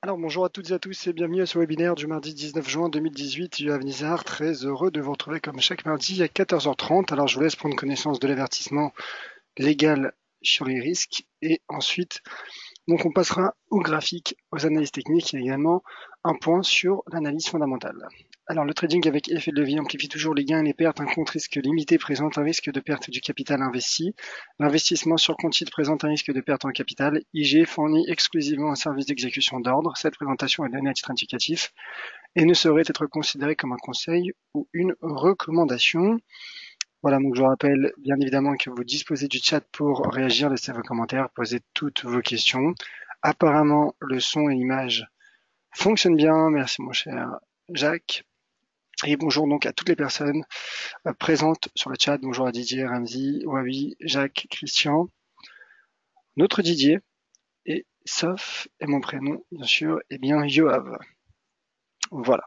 Alors bonjour à toutes et à tous et bienvenue à ce webinaire du mardi 19 juin 2018. Yoav Nizar, très heureux de vous retrouver comme chaque mardi à 14h30. Alors je vous laisse prendre connaissance de l'avertissement légal sur les risques et ensuite donc on passera aux graphiques, aux analyses techniques et également un point sur l'analyse fondamentale. Alors le trading avec effet de levier amplifie toujours les gains et les pertes. Un compte risque limité présente un risque de perte du capital investi. L'investissement sur compte titre présente un risque de perte en capital. IG fournit exclusivement un service d'exécution d'ordre. Cette présentation est donnée à titre indicatif et ne saurait être considérée comme un conseil ou une recommandation. Voilà, donc je vous rappelle bien évidemment que vous disposez du chat pour réagir, laisser vos commentaires, poser toutes vos questions. Apparemment, le son et l'image fonctionnent bien. Merci mon cher Jacques. Et bonjour donc à toutes les personnes présentes sur le chat. Bonjour à Didier, Ramzi, Wabi, Jacques, Christian, notre Didier, et sauf, et mon prénom, bien sûr, et bien Yoav. Voilà.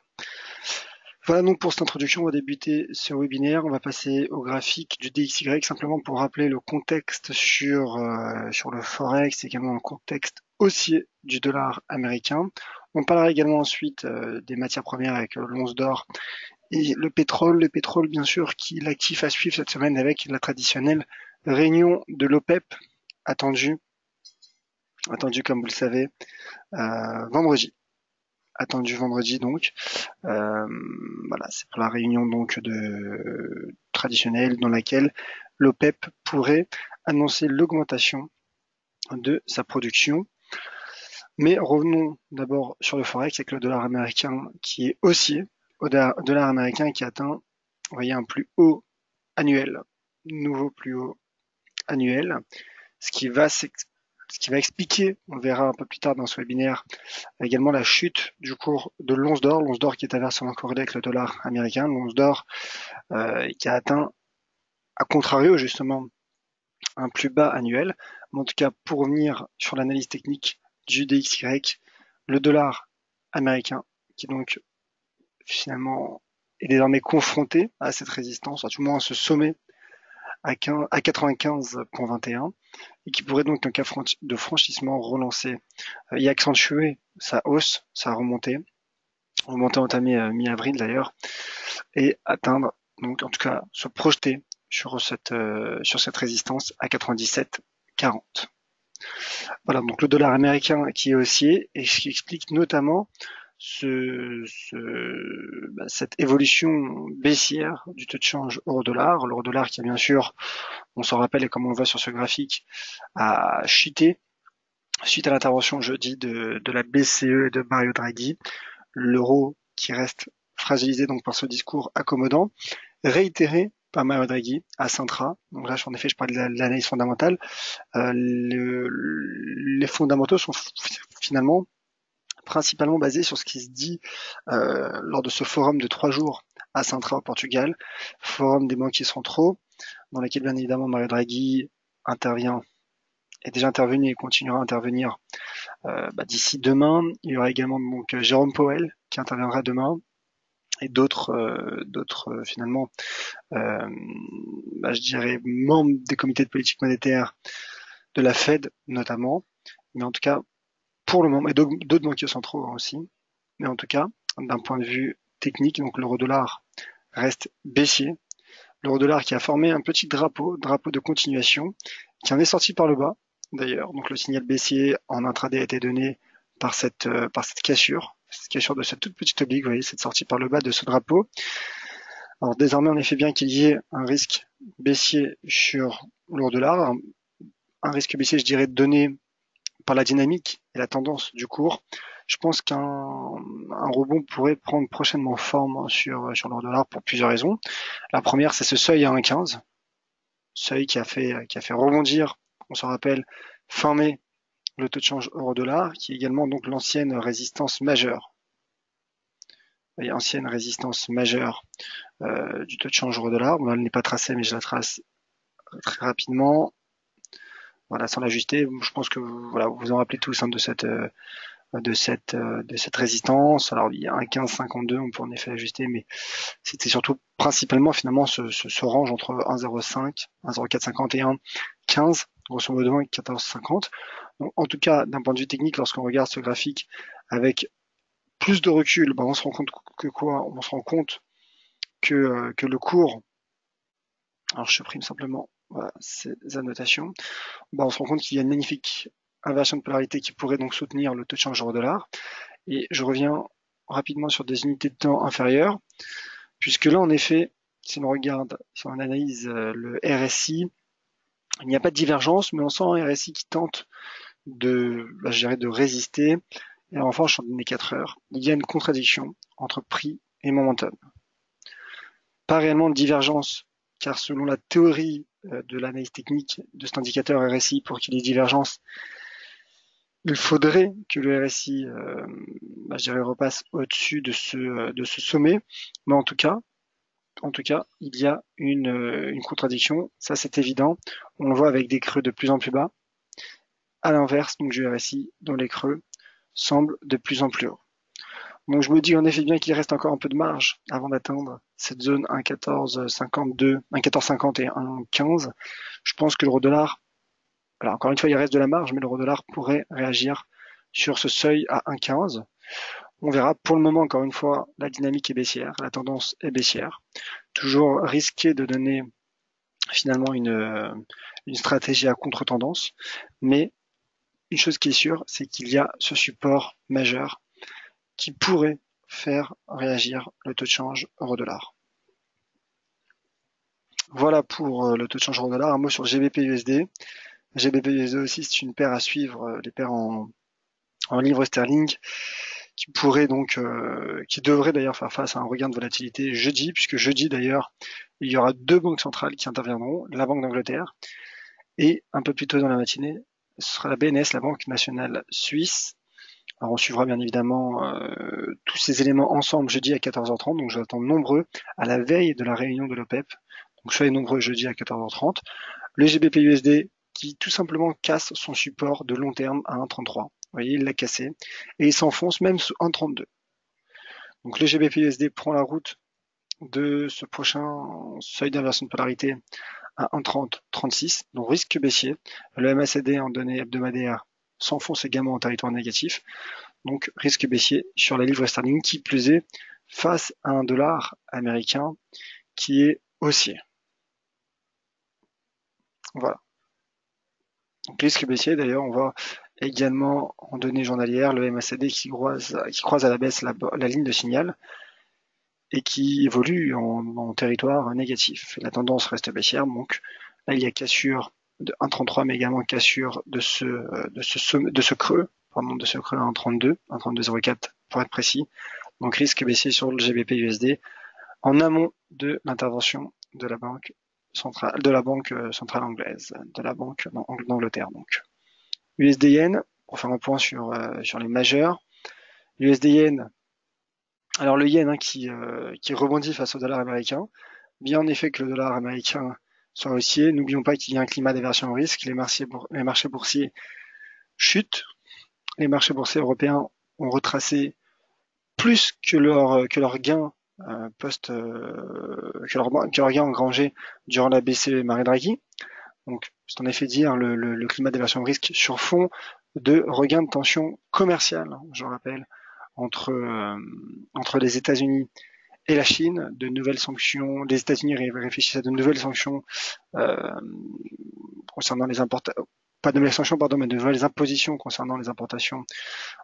Voilà donc pour cette introduction, on va débuter ce webinaire. On va passer au graphique du DXY simplement pour rappeler le contexte sur le Forex, également le contexte haussier du dollar américain. On parlera également ensuite des matières premières avec l'once d'or et le pétrole bien sûr qui est l'actif à suivre cette semaine avec la traditionnelle réunion de l'OPEP attendue comme vous le savez vendredi. Attendu vendredi donc. Voilà, c'est pour la réunion donc traditionnelle dans laquelle l'OPEP pourrait annoncer l'augmentation de sa production. Mais revenons d'abord sur le Forex avec le dollar américain qui est haussier, au dollar américain qui atteint, vous voyez, un plus haut annuel, nouveau plus haut annuel, ce qui va expliquer, on le verra un peu plus tard dans ce webinaire, également la chute du cours de l'once d'or qui est inversement corrélé avec le dollar américain, l'once d'or qui a atteint, à contrario justement, un plus bas annuel. Mais en tout cas, pour revenir sur l'analyse technique du DXY, le dollar américain, qui donc finalement est désormais confronté à cette résistance, à tout le moins à ce sommet à 95,21 et qui pourrait donc en cas de franchissement relancer et accentuer sa hausse, sa remontée entamée mi-avril d'ailleurs, et atteindre, donc en tout cas se projeter sur cette résistance à 97,40. Voilà, donc le dollar américain qui est haussier et ce qui explique notamment cette évolution baissière du taux de change euro-dollar. L'euro-dollar qui a bien sûr, on s'en rappelle et comme on le voit sur ce graphique, a chuté suite à l'intervention jeudi de la BCE et de Mario Draghi. L'euro qui reste fragilisé donc par ce discours accommodant, réitéré par Mario Draghi à Sintra. Donc là, en effet, je parle de l'analyse fondamentale. Les fondamentaux sont finalement principalement basés sur ce qui se dit lors de ce forum de 3 jours à Sintra au Portugal, forum des banquiers centraux, dans lequel bien évidemment Mario Draghi intervient, est déjà intervenu et continuera à intervenir d'ici demain. Il y aura également donc Jérôme Powell qui interviendra demain et d'autres finalement je dirais membres des comités de politique monétaire de la Fed notamment, mais en tout cas pour le moment, et d'autres banquiers centraux aussi, mais en tout cas d'un point de vue technique, donc l'euro-dollar reste baissier, l'euro-dollar qui a formé un petit drapeau de continuation, qui en est sorti par le bas d'ailleurs, donc le signal baissier en intraday a été donné par cette cassure de cette toute petite oblique, vous voyez, cette sortie par le bas de ce drapeau. Alors désormais, on effet bien qu'il y ait un risque baissier sur l'euro-dollar, un risque baissier, je dirais, donné par la dynamique et la tendance du cours. Je pense qu'un rebond pourrait prendre prochainement forme sur l'euro-dollar pour plusieurs raisons. La première, c'est ce seuil à 1,15, seuil qui a fait rebondir, on se rappelle, fin mai, le taux de change euro-dollar, qui est également donc l'ancienne résistance majeure. Vous voyez, ancienne résistance majeure du taux de change euro-dollar. Bon, elle n'est pas tracée, mais je la trace très rapidement. Voilà, sans l'ajuster. Je pense que voilà, vous vous en rappelez tous de cette résistance. Alors il y a un 15,52, on peut en effet ajuster, mais c'était surtout principalement finalement ce range entre 1,05, 1,0450 et 1,15 grosso modo 14,50. Donc, en tout cas, d'un point de vue technique, lorsqu'on regarde ce graphique avec plus de recul, on se rend compte que quoi? On se rend compte que le cours, alors je supprime simplement voilà, ces annotations, on se rend compte qu'il y a une magnifique inversion de polarité qui pourrait donc soutenir le taux de change euro-dollar. Et je reviens rapidement sur des unités de temps inférieures, puisque là, en effet, si on regarde, si on analyse le RSI, il n'y a pas de divergence, mais on sent un RSI qui tente de résister. Et en revanche, sur les 4 heures, il y a une contradiction entre prix et momentum. Pas réellement de divergence, car selon la théorie de l'analyse technique de cet indicateur RSI, pour qu'il y ait divergence, il faudrait que le RSI repasse au-dessus de ce sommet, mais en tout cas, il y a une contradiction, ça c'est évident. On le voit avec des creux de plus en plus bas, à l'inverse donc du RSI, dont les creux semblent de plus en plus hauts. Donc je me dis en effet bien qu'il reste encore un peu de marge avant d'atteindre cette zone 1,1452, 1,1450 et 1,15. Je pense que l'euro-dollar, alors encore une fois il reste de la marge, mais l'euro-dollar pourrait réagir sur ce seuil à 1,15. On verra. Pour le moment, encore une fois, la dynamique est baissière, la tendance est baissière. Toujours risqué de donner finalement une stratégie à contre-tendance, mais une chose qui est sûre, c'est qu'il y a ce support majeur qui pourrait faire réagir le taux de change euro-dollar. Voilà pour le taux de change euro-dollar. Un mot sur GBP-USD. GBP-USD aussi, c'est une paire à suivre, les paires en livres sterling, qui pourrait donc, qui devrait d'ailleurs faire face à un regain de volatilité jeudi, puisque jeudi d'ailleurs, il y aura 2 banques centrales qui interviendront, la Banque d'Angleterre, et un peu plus tôt dans la matinée, ce sera la BNS, la Banque nationale suisse. Alors on suivra bien évidemment tous ces éléments ensemble jeudi à 14h30, donc je vous attends nombreux à la veille de la réunion de l'OPEP. Donc soyez nombreux jeudi à 14h30. Le GBP-USD qui tout simplement casse son support de long terme à 1,33. Vous voyez, il l'a cassé et il s'enfonce même sous 1,32. Donc le GBP-USD prend la route de ce prochain seuil d'inversion de polarité à 1,30-36, donc risque baissier. Le MACD en données hebdomadaires s'enfonce également en territoire négatif, donc risque baissier sur la livre sterling qui plus est face à un dollar américain qui est haussier. Voilà. Donc risque baissier, d'ailleurs, on voit également en données journalières le MACD qui croise à la baisse la ligne de signal et qui évolue en territoire négatif. La tendance reste baissière, donc là il y a cassure de 1,33 mais également cassure de ce creux à 1,32, 1,32,04 pour être précis. Donc risque baissier sur le GBP USD en amont de l'intervention de la banque centrale anglaise, de la banque d'Angleterre donc. USD Yen, pour faire un point sur les majeurs. USD Yen, alors le Yen qui rebondit face au dollar américain. Bien en effet que le dollar américain soit haussier. N'oublions pas qu'il y a un climat d'aversion au risque. Les marchés boursiers chutent. Les marchés boursiers européens ont retracé plus que leur gain que leur gain engrangé durant la BCE Mario Draghi. Donc, c'est en effet dire le climat d'aversion au risque sur fond de regain de tension commerciale, je rappelle, entre les États-Unis et la Chine, de nouvelles sanctions. Les États-Unis réfléchissent à de nouvelles sanctions concernant les importations, pas de nouvelles sanctions, pardon, mais de nouvelles impositions concernant les importations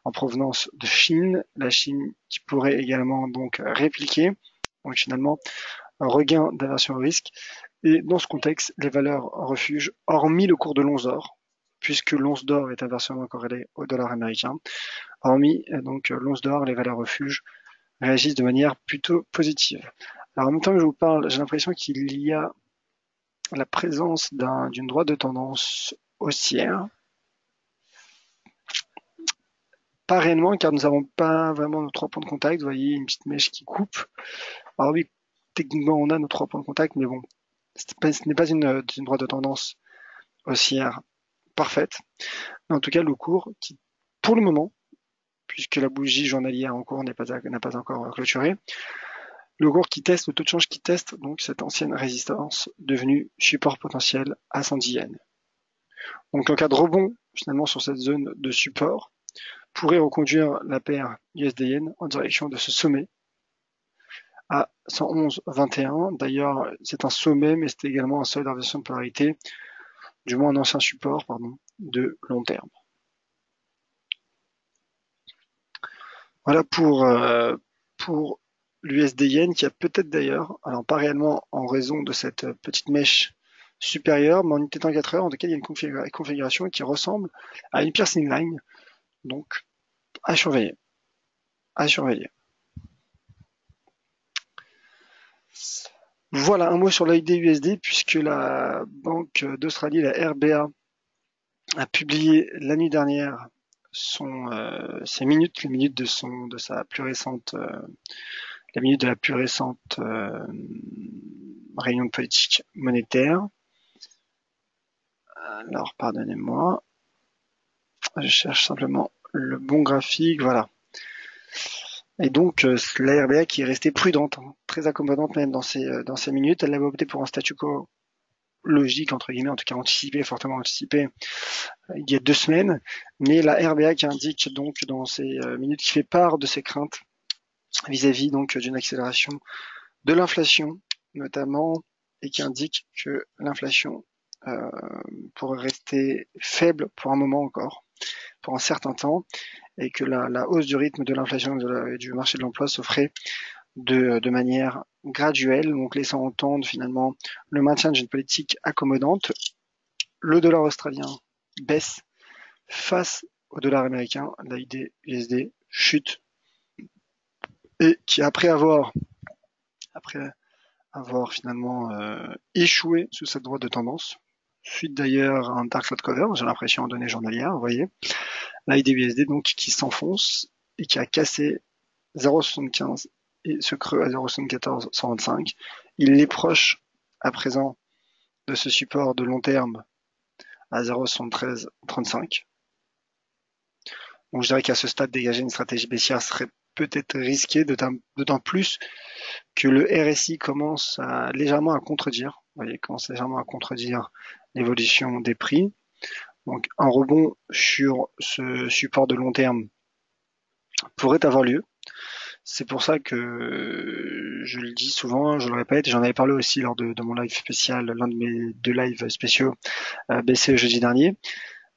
en provenance de Chine. La Chine qui pourrait également donc répliquer. Donc finalement, un regain d'aversion au risque. Et dans ce contexte, les valeurs refuges, hormis le cours de l'once d'or, puisque l'once d'or est inversement corrélée au dollar américain, hormis donc l'once d'or, les valeurs refuges réagissent de manière plutôt positive. Alors en même temps que je vous parle, j'ai l'impression qu'il y a la présence d'une droite de tendance haussière. Pas réellement, car nous n'avons pas vraiment nos 3 points de contact. Vous voyez, une petite mèche qui coupe. Alors oui, techniquement, on a nos 3 points de contact, mais bon, ce n'est pas une droite de tendance haussière parfaite. Mais en tout cas, le cours qui, pour le moment, puisque la bougie journalière en cours n'a pas encore clôturé, le cours qui teste, le taux de change qui teste donc cette ancienne résistance devenue support potentiel à 110 yens. Donc en cas de rebond finalement sur cette zone de support, pourrait reconduire la paire USD-Yen en direction de ce sommet à 111,21. D'ailleurs, c'est un sommet, mais c'est également un seuil d'inversion de polarité, du moins un ancien support, de long terme. Voilà pour l'USD-Yen qui a peut-être d'ailleurs, alors pas réellement en raison de cette petite mèche supérieure, mais en unité temps 4 heures, en tout cas il y a une configuration qui ressemble à une piercing line, donc à surveiller. À surveiller. Voilà un mot sur l'AID-USD puisque la Banque d'Australie, la RBA, a publié la nuit dernière ses minutes, les minutes de sa plus récente, la minute de la plus récente réunion de politique monétaire. Alors, pardonnez-moi, je cherche simplement le bon graphique, voilà. Et donc, la RBA qui est restée prudente, très accommodante même dans ces minutes, elle avait opté pour un statu quo logique, entre guillemets, en tout cas anticipé, fortement anticipé, il y a 2 semaines, mais la RBA qui indique donc dans ces minutes, qui fait part de ses craintes vis-à-vis donc d'une accélération de l'inflation, notamment, et qui indique que l'inflation pourrait rester faible pour un moment encore, pour un certain temps, et que la hausse du rythme de l'inflation et du marché de l'emploi se ferait de manière graduelle, donc laissant entendre finalement le maintien d'une politique accommodante. Le dollar australien baisse face au dollar américain, l'AID-USD chute, et qui après avoir finalement échoué sous cette droite de tendance, suite d'ailleurs à un dark flat cover, j'ai l'impression en données journalières, vous voyez, l'AID-USD donc qui s'enfonce et qui a cassé 0,75 et ce creux à 0,74-125. Il est proche à présent de ce support de long terme à 0,73-35. Donc je dirais qu'à ce stade, dégager une stratégie baissière serait peut-être risqué, d'autant plus que le RSI commence légèrement à contredire. Vous voyez, commence légèrement à contredire l'évolution des prix. Donc un rebond sur ce support de long terme pourrait avoir lieu. C'est pour ça que je le dis souvent, je le répète, et j'en avais parlé aussi lors de mon live spécial, l'un de mes 2 lives spéciaux BCE jeudi dernier.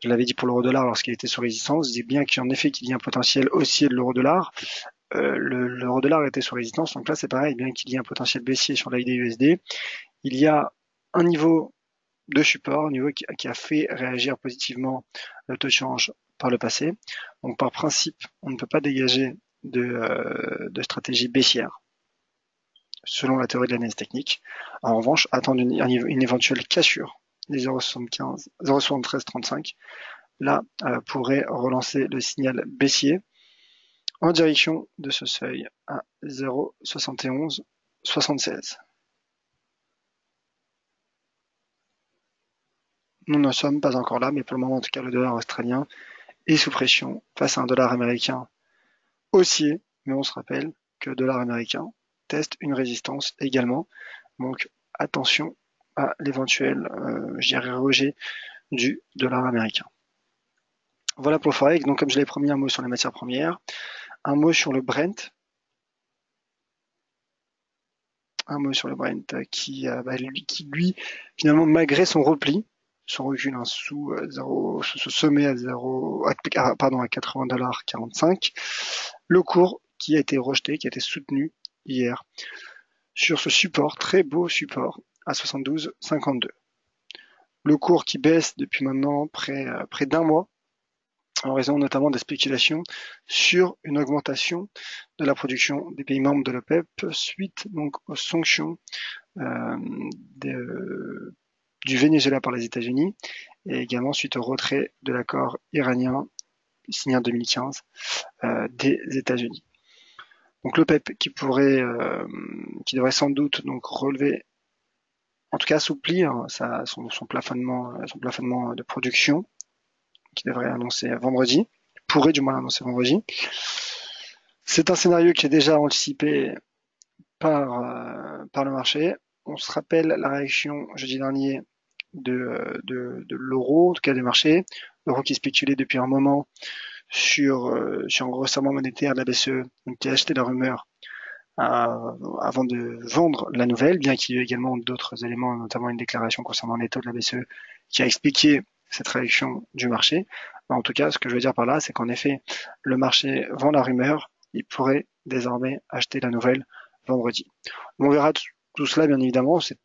Je l'avais dit pour l'euro-dollar lorsqu'il était sous résistance, je dis bien qu'en effet qu'il y a un potentiel haussier de l'euro-dollar. L'euro-dollar était sous résistance, donc là c'est pareil, bien qu'il y ait un potentiel baissier sur l'AID-USD, il y a un niveau de support, un niveau qui a fait réagir positivement le taux de change par le passé. Donc par principe, on ne peut pas dégager de stratégie baissière selon la théorie de l'analyse technique. En revanche, attendre une éventuelle cassure des 0,75, 0,7335, là pourrait relancer le signal baissier en direction de ce seuil à 0,7176. Nous ne sommes pas encore là, mais pour le moment, en tout cas, le dollar australien est sous pression face à un dollar américain haussier, mais on se rappelle que le dollar américain teste une résistance également. Donc attention à l'éventuel rejet du dollar américain. Voilà pour le Forex. Donc comme je l'ai promis, un mot sur les matières premières, un mot sur le Brent. Un mot sur le Brent qui lui, finalement, malgré son repli, son recul sous ce sommet à 80,45$, le cours qui a été rejeté, qui a été soutenu hier sur ce support, très beau support, à 72,52. Le cours qui baisse depuis maintenant près d'un mois, en raison notamment des spéculations sur une augmentation de la production des pays membres de l'OPEP suite donc aux sanctions du Venezuela par les États-Unis et également suite au retrait de l'accord iranien signé en 2015 des États-Unis. Donc l'OPEP qui devrait sans doute donc relever, en tout cas assouplir son plafonnement de production, qui devrait annoncer vendredi, pourrait du moins annoncer vendredi. C'est un scénario qui est déjà anticipé par le marché. On se rappelle la réaction jeudi dernier de l'euro, en tout cas des marchés. L'euro qui spéculait depuis un moment sur un resserrement monétaire de la BCE, donc qui a acheté la rumeur avant de vendre la nouvelle, bien qu'il y ait également d'autres éléments, notamment une déclaration concernant les taux de la BCE qui a expliqué cette réaction du marché. En tout cas, ce que je veux dire par là, c'est qu'en effet, le marché vend la rumeur, il pourrait désormais acheter la nouvelle vendredi. On verra tout cela, bien évidemment, c'est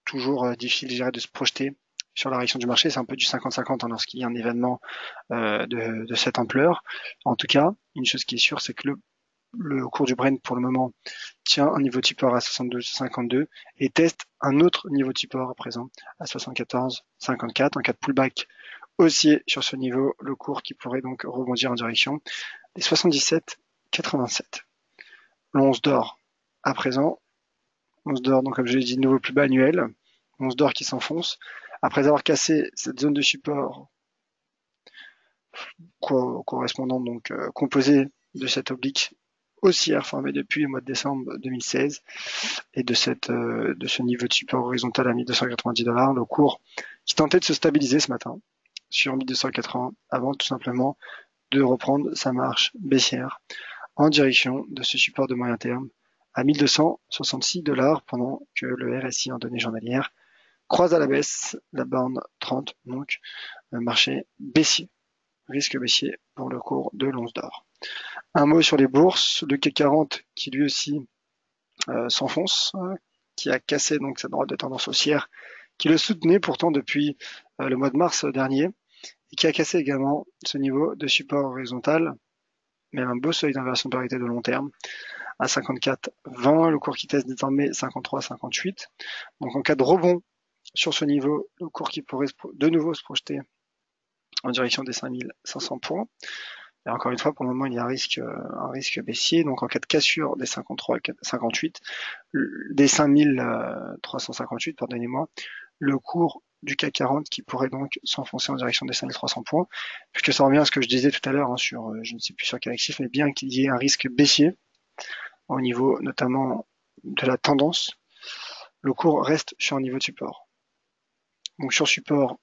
toujours difficile, je dirais, de se projeter sur la réaction du marché. C'est un peu du 50-50 lorsqu'il y a un événement de cette ampleur. En tout cas, une chose qui est sûre, c'est que le cours du Brent pour le moment tient un niveau de support à 72,52 et teste un autre niveau de support à présent à 74,54 en cas de pullback haussier sur ce niveau, le cours qui pourrait donc rebondir en direction des 77,87. L'once d'or à présent, once d'or donc comme je l'ai dit, nouveau plus bas annuel, once d'or qui s'enfonce après avoir cassé cette zone de support correspondante donc composée de cette oblique haussière formée depuis le mois de décembre 2016 et de ce niveau de support horizontal à 1290 $, le cours qui tentait de se stabiliser ce matin sur 1280 avant tout simplement de reprendre sa marche baissière en direction de ce support de moyen terme à 1266 $ pendant que le RSI en données journalières croise à la baisse la borne 30, donc marché baissier, risque baissier pour le cours de l'once d'or. Un mot sur les bourses, le CAC 40 qui lui aussi s'enfonce, qui a cassé donc sa droite de tendance haussière, qui le soutenait pourtant depuis le mois de mars dernier, et qui a cassé également ce niveau de support horizontal, même un beau seuil d'inversion de parité de long terme, à 54,20, le cours qui teste désormais 53,58. Donc en cas de rebond sur ce niveau, le cours qui pourrait de nouveau se projeter en direction des 5500 points. Et encore une fois, pour le moment, il y a un risque baissier. Donc, en cas de cassure des 53 et 58, des 5358, pardonnez-moi, le cours du CAC 40 qui pourrait donc s'enfoncer en direction des 5300 points, puisque ça revient à ce que je disais tout à l'heure sur, je ne sais plus sur quel actif, mais bien qu'il y ait un risque baissier au niveau notamment de la tendance, le cours reste sur un niveau de support. Donc, sur support,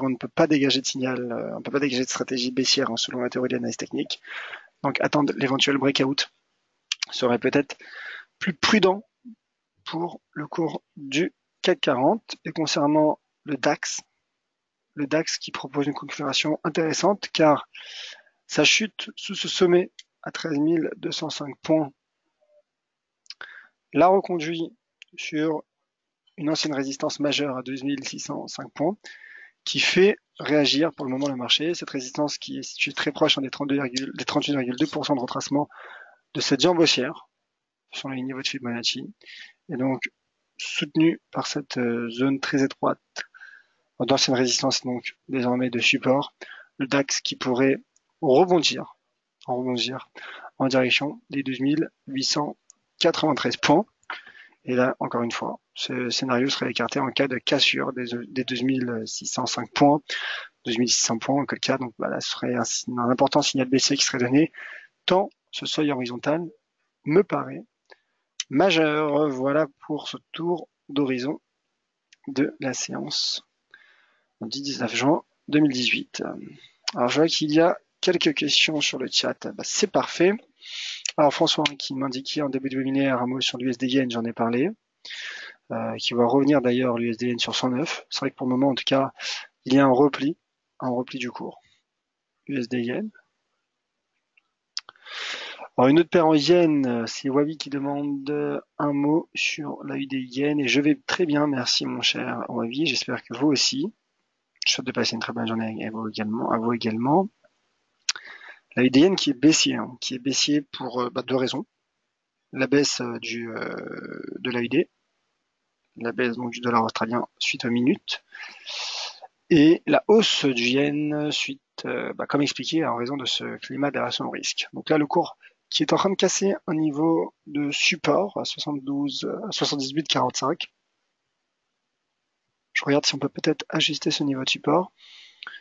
on ne peut pas dégager de signal, on ne peut pas dégager de stratégie baissière selon la théorie de l'analyse technique. Donc attendre l'éventuel breakout serait peut-être plus prudent pour le cours du CAC 40. Et concernant le DAX qui propose une configuration intéressante car sa chute sous ce sommet à 13 205 points l'a reconduit sur une ancienne résistance majeure à 12 605 points qui fait réagir pour le moment le marché. Cette résistance qui est située très proche des 38,2% de retracement de cette jambe haussière sur les niveaux de Fibonacci et donc soutenu par cette zone très étroite d'ancienne résistance, donc désormais de support, le DAX qui pourrait rebondir en direction des 12 893 points. Et là, encore une fois, ce scénario serait écarté en cas de cassure des 2605 points, 2600 points, en quel cas, donc là, ce serait un important signal baissier qui serait donné, tant ce seuil horizontal me paraît majeur. Voilà pour ce tour d'horizon de la séance du 19 juin 2018. Alors, je vois qu'il y a quelques questions sur le chat. C'est parfait. Alors, François qui m'indiquait en début de webinaire un mot sur l'USD Yen, j'en ai parlé. Qui va revenir d'ailleurs l'USD Yen sur 109. C'est vrai que pour le moment, en tout cas, il y a un repli du cours. USD Yen. Alors une autre paire en yen, c'est Wabi qui demande un mot sur la USD Yen et je vais très bien, merci mon cher Wabi, j'espère que vous aussi. Je souhaite de passer une très bonne journée à vous également. La USD Yen qui est baissier pour deux raisons. La baisse de la USD, la baisse donc du dollar australien suite aux minutes, et la hausse du yen suite, comme expliqué, en raison de ce climat d'aversion au risque. Donc là, le cours qui est en train de casser un niveau de support à 78,45. Je regarde si on peut peut-être ajuster ce niveau de support.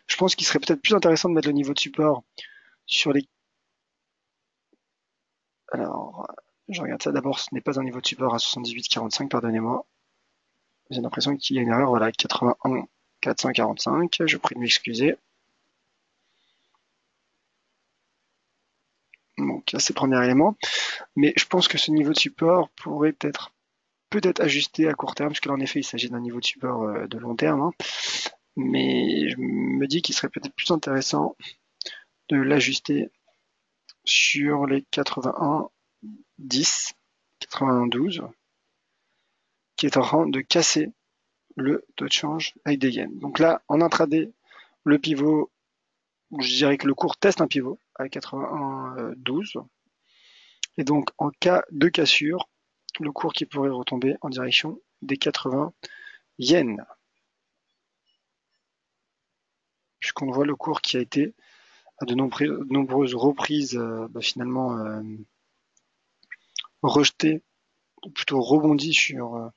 Je pense qu'il serait peut-être plus intéressant de mettre le niveau de support sur les... Alors, je regarde ça d'abord, ce n'est pas un niveau de support à 78,45, pardonnez-moi. J'ai l'impression qu'il y a une erreur, voilà, 81 445, je prie de m'excuser. Donc, là, c'est le premier élément. Mais je pense que ce niveau de support pourrait peut-être ajusté à court terme, puisque là, en effet, il s'agit d'un niveau de support de long terme. Hein. Mais je me dis qu'il serait peut-être plus intéressant de l'ajuster sur les 81 10, 81 12, qui est en train de casser le taux de change avec des yens. Donc là, en intraday, le pivot, je dirais que le cours teste un pivot à 81 12. Et donc, en cas de cassure, le cours qui pourrait retomber en direction des 80 yens. Puisqu'on voit le cours qui a été à de nombreuses reprises finalement rejeté, ou plutôt rebondi sur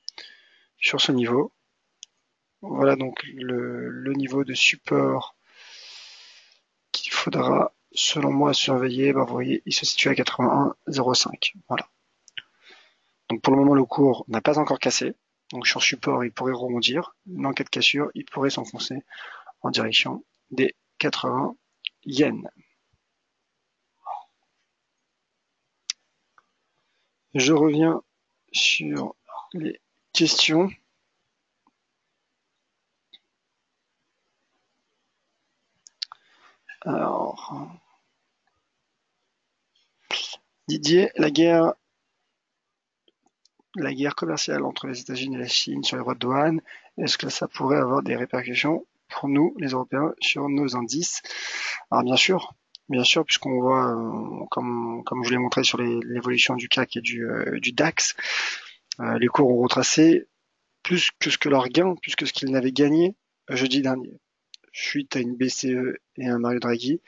ce niveau. Voilà donc le niveau de support qu'il faudra, selon moi, surveiller. Vous voyez, il se situe à 81,05. Voilà. Donc pour le moment, le cours n'a pas encore cassé. Donc sur support, il pourrait rebondir. Mais en cas de cassure, il pourrait s'enfoncer en direction des 80 yens. Je reviens sur les questions. Alors, Didier, la guerre commerciale entre les États-Unis et la Chine sur les droits de douane, est-ce que ça pourrait avoir des répercussions pour nous, les Européens, sur nos indices? Alors bien sûr, puisqu'on voit, comme je l'ai montré sur l'évolution du CAC et du DAX, les cours ont retracé plus que ce que leurs gains, plus que ce qu'ils n'avaient gagné jeudi dernier, suite à une BCE et un Mario Draghi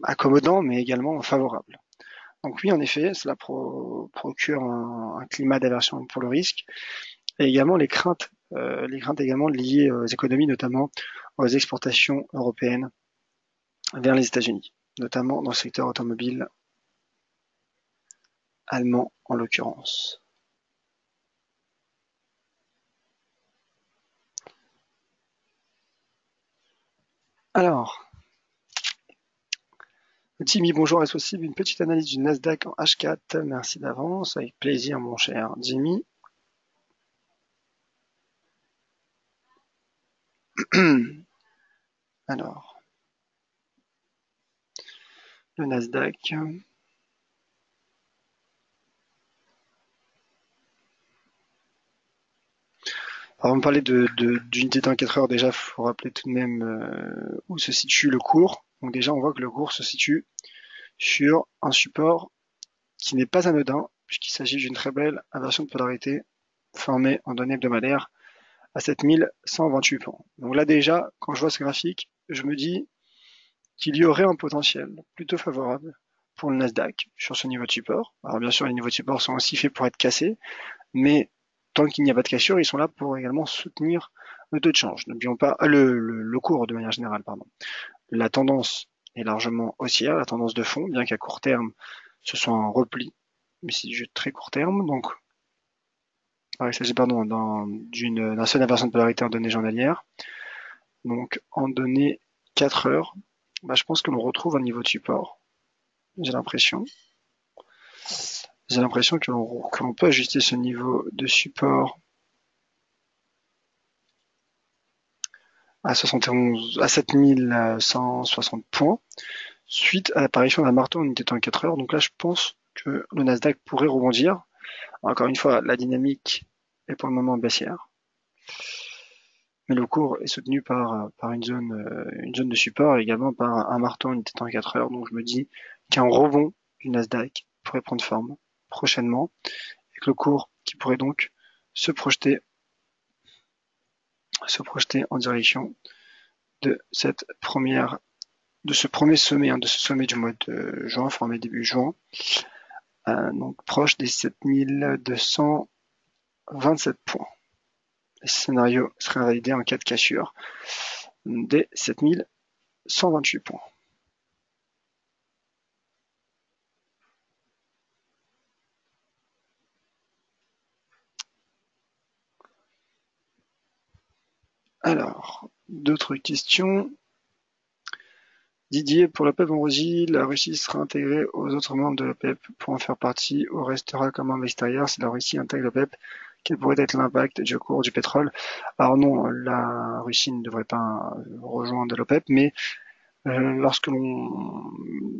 accommodant, mais également favorable. Donc oui, en effet, cela procure un climat d'aversion pour le risque, et également les craintes également liées aux économies, notamment aux exportations européennes vers les États-Unis, notamment dans le secteur automobile allemand en l'occurrence. Alors, Jimmy, bonjour, est-ce possible une petite analyse du Nasdaq en H4? Merci d'avance, avec plaisir mon cher Jimmy. Alors, le Nasdaq. Avant de parler d'unité d'un 4 heures, déjà, il faut rappeler tout de même où se situe le cours. Donc déjà, on voit que le cours se situe sur un support qui n'est pas anodin, puisqu'il s'agit d'une très belle inversion de polarité formée en données hebdomadaires à 7128 points. Donc là déjà, quand je vois ce graphique, je me dis qu'il y aurait un potentiel plutôt favorable pour le Nasdaq sur ce niveau de support. Alors bien sûr, les niveaux de support sont aussi faits pour être cassés, mais tant qu'il n'y a pas de cassure, ils sont là pour également soutenir le taux de change. N'oublions pas le cours de manière générale, pardon. La tendance est largement haussière, la tendance de fond, bien qu'à court terme, ce soit un repli, mais c'est du très court terme. Donc, il s'agit d'un seul inversion de polarité en données journalières. Donc, en données 4 heures, je pense que l'on retrouve un niveau de support. J'ai l'impression. Que l'on peut ajuster ce niveau de support à 7160 points, suite à l'apparition d'un marteau en unité de temps 4 heures. Donc là, je pense que le Nasdaq pourrait rebondir. Encore une fois, la dynamique est pour le moment baissière, mais le cours est soutenu par une zone de support et également par un marteau en unité de temps 4 heures. Donc je me dis qu'un rebond du Nasdaq pourrait prendre forme prochainement, et que le cours qui pourrait donc se projeter en direction de ce premier sommet, de ce sommet du mois de juin, formé début juin, donc proche des 7227 points. Le scénario serait validé en cas de cassure des 7128 points. Alors, d'autres questions. Didier, pour l'OPEP en Russie, la Russie sera intégrée aux autres membres de l'OPEP pour en faire partie ou restera comme membre extérieur si la Russie intègre l'OPEP? Quel pourrait être l'impact du cours du pétrole? Alors non, la Russie ne devrait pas rejoindre l'OPEP, mais lorsque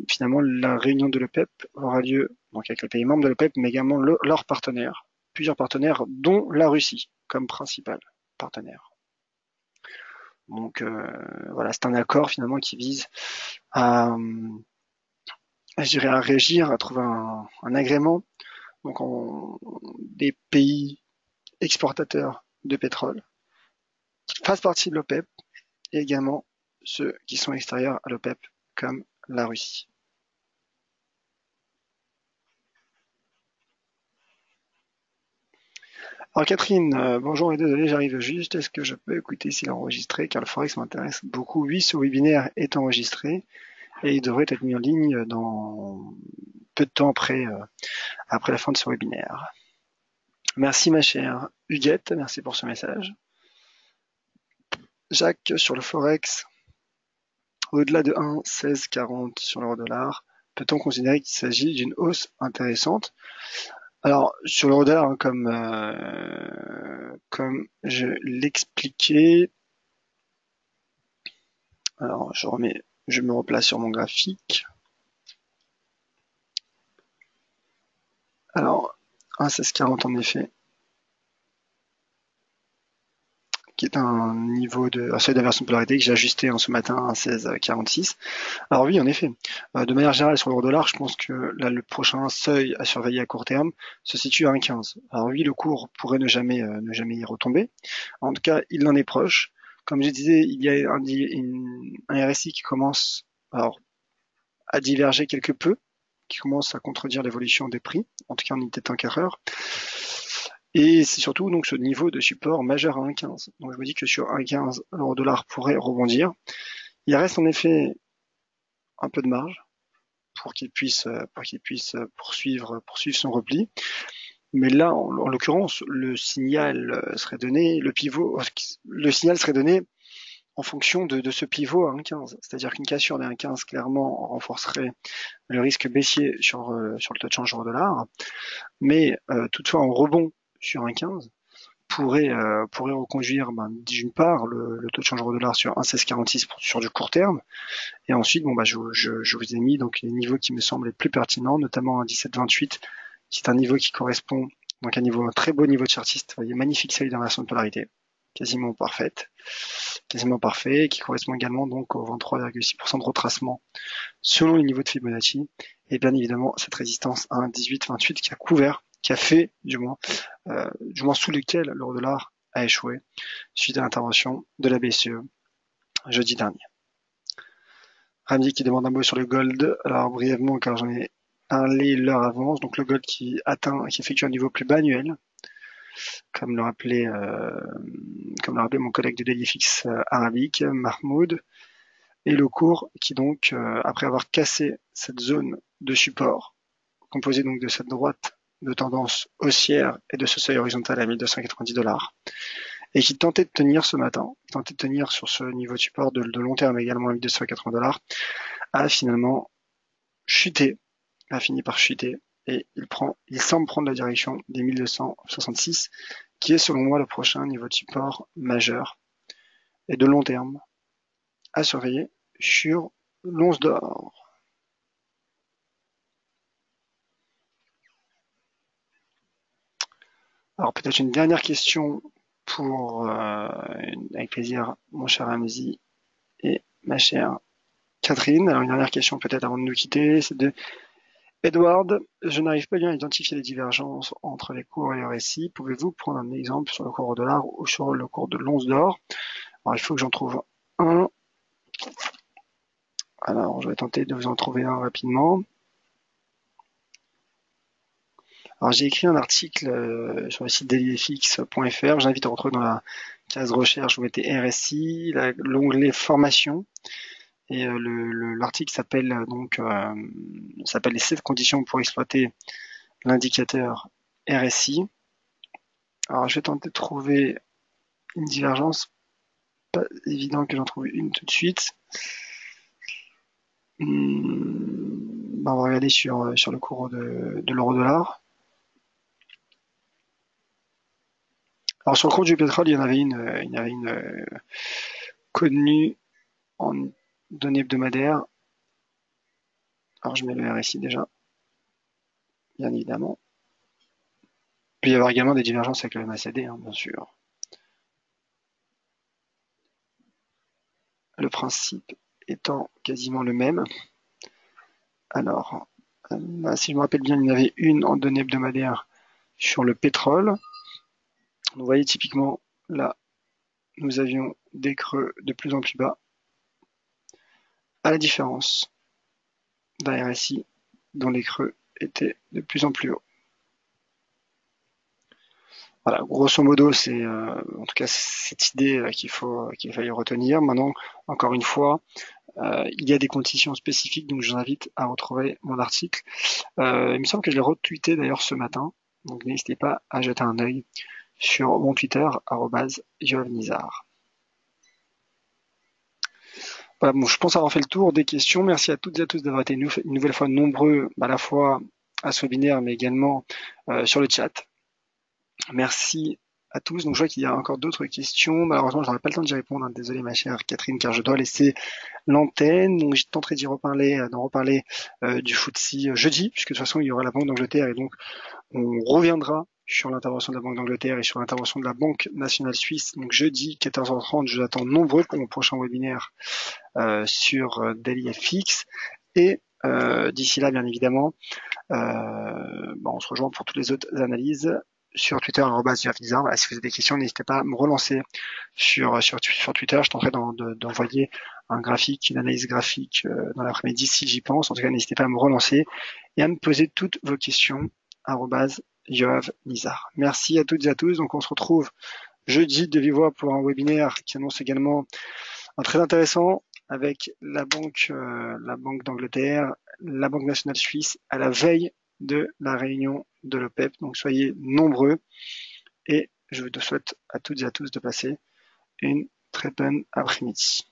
finalement la réunion de l'OPEP aura lieu donc avec les pays membres de l'OPEP, mais également leurs partenaires, plusieurs partenaires, dont la Russie comme principal partenaire. Donc voilà, c'est un accord finalement qui vise à, je dirais, à régir, à trouver un agrément donc des pays exportateurs de pétrole qui fassent partie de l'OPEP et également ceux qui sont extérieurs à l'OPEP comme la Russie. Alors Catherine, bonjour et désolé, j'arrive juste. Est-ce que je peux écouter s'il est enregistré car le Forex m'intéresse beaucoup? Oui, ce webinaire est enregistré et il devrait être mis en ligne dans peu de temps après la fin de ce webinaire. Merci ma chère Huguette, merci pour ce message. Jacques, sur le Forex, au-delà de 1,1640 sur l'euro-dollar, peut-on considérer qu'il s'agit d'une hausse intéressante? Alors, sur l'euro-dollar, hein, comme je l'expliquais, alors je me replace sur mon graphique. Alors, 1,1640 en effet, qui est un seuil d'inversion de polarité que j'ai ajusté ce matin à 1,1646. Alors oui, en effet. De manière générale, sur l'euro-dollar, je pense que là, le prochain seuil à surveiller à court terme se situe à 1,15. Alors oui, le cours pourrait ne jamais y retomber. En tout cas, il en est proche. Comme je disais, il y a un RSI qui commence à diverger quelque peu, qui commence à contredire l'évolution des prix, en tout cas en unité de temps quart heure. Et c'est surtout donc ce niveau de support majeur à 1,15. Donc je me dis que sur 1,15, l'euro-dollar pourrait rebondir. Il reste en effet un peu de marge pour qu'il puisse poursuivre son repli. Mais là, en l'occurrence, le signal serait donné, le signal serait donné en fonction de ce pivot à 1,15. C'est-à-dire qu'une cassure des 1,15 clairement renforcerait le risque baissier sur le taux de change euro-dollar. Mais toutefois, en rebond sur 1,15 pourrait reconduire d'une part le taux de change euro-dollar sur 1,1646 sur du court terme. Et ensuite, je vous ai mis donc les niveaux qui me semblent les plus pertinents, notamment un 17,28, qui est un niveau qui correspond donc à un très beau niveau de chartiste. Vous voyez, magnifique seuil d'inversion de polarité, quasiment parfait, qui correspond également donc au 23,6% de retracement selon les niveaux de Fibonacci, et bien évidemment cette résistance à 1,1828 qui a fait du moins sous lequel l'euro-dollar a échoué suite à l'intervention de la BCE jeudi dernier. Ramzi qui demande un mot sur le gold. Alors brièvement, car j'en ai parlé l'heure avance. Donc le gold qui effectue un niveau plus bas annuel, comme le rappelait mon collègue de DailyFix arabique, Mahmoud. Et le cours qui donc, après avoir cassé cette zone de support, composée donc de cette droite de tendance haussière et de ce seuil horizontal à 1290$, et qui tentait de tenir ce matin, sur ce niveau de support de long terme également à 1280$, a finalement chuté, a fini par chuter, et il semble prendre la direction des 1266, qui est selon moi le prochain niveau de support majeur et de long terme à surveiller sur l'once d'or. Alors peut-être une dernière question avec plaisir, mon cher Ramzi et ma chère Catherine. Alors une dernière question peut-être avant de nous quitter, c'est de Edward. Je n'arrive pas bien à identifier les divergences entre les cours et le RSI. Pouvez-vous prendre un exemple sur le cours au dollar ou sur le cours de l'once d'or? Alors il faut que j'en trouve un. Alors je vais tenter de vous en trouver un rapidement. Alors j'ai écrit un article sur le site dailyfx.fr. J'invite à retrouver dans la case recherche, vous mettez RSI, l'onglet formation. Et l'article s'appelle les 7 conditions pour exploiter l'indicateur RSI. Alors je vais tenter de trouver une divergence pas évident que j'en trouve une tout de suite. On va regarder sur le cours de l'euro-dollar. Alors sur le cours du pétrole, il y avait une connue en données hebdomadaires. Alors je mets le RSI déjà, bien évidemment. Puis il y avoir également des divergences avec le MACD, bien sûr. Le principe étant quasiment le même. Alors, si je me rappelle bien, il y en avait une en données hebdomadaires sur le pétrole. Vous voyez typiquement là, nous avions des creux de plus en plus bas, à la différence d'un RSI dont les creux étaient de plus en plus hauts. Voilà, grosso modo, c'est en tout cas cette idée qu'il faille retenir. Maintenant, encore une fois, il y a des conditions spécifiques, donc je vous invite à retrouver mon article. Il me semble que je l'ai retweeté d'ailleurs ce matin, donc n'hésitez pas à jeter un œil sur mon Twitter, @YoavNizar. Voilà, bon, je pense avoir fait le tour des questions. Merci à toutes et à tous d'avoir été une nouvelle fois nombreux, à la fois à ce webinaire, mais également sur le chat. Merci à tous. Donc je vois qu'il y a encore d'autres questions. Malheureusement, je n'aurai pas le temps d'y répondre. Désolé ma chère Catherine, car je dois laisser l'antenne. Donc j'ai tenté d'en reparler du FTSE jeudi, puisque de toute façon il y aura la Banque d'Angleterre et donc on reviendra sur l'intervention de la Banque d'Angleterre et sur l'intervention de la Banque nationale suisse. Donc jeudi 14h30, je vous attends nombreux pour mon prochain webinaire sur DailyFX. Et d'ici là, bien évidemment, on se rejoint pour toutes les autres analyses sur Twitter, @YoavNizar. Voilà, si vous avez des questions, n'hésitez pas à me relancer sur Twitter. Je tenterai d'envoyer un graphique, une analyse graphique dans l'après-midi si j'y pense. En tout cas, n'hésitez pas à me relancer et à me poser toutes vos questions, @YoavNizar. Merci à toutes et à tous. Donc on se retrouve jeudi de vive voix pour un webinaire qui annonce également un très intéressant avec la Banque d'Angleterre, la Banque nationale suisse à la veille de la réunion de l'OPEP. Donc soyez nombreux et je vous souhaite à toutes et à tous de passer une très bonne après-midi.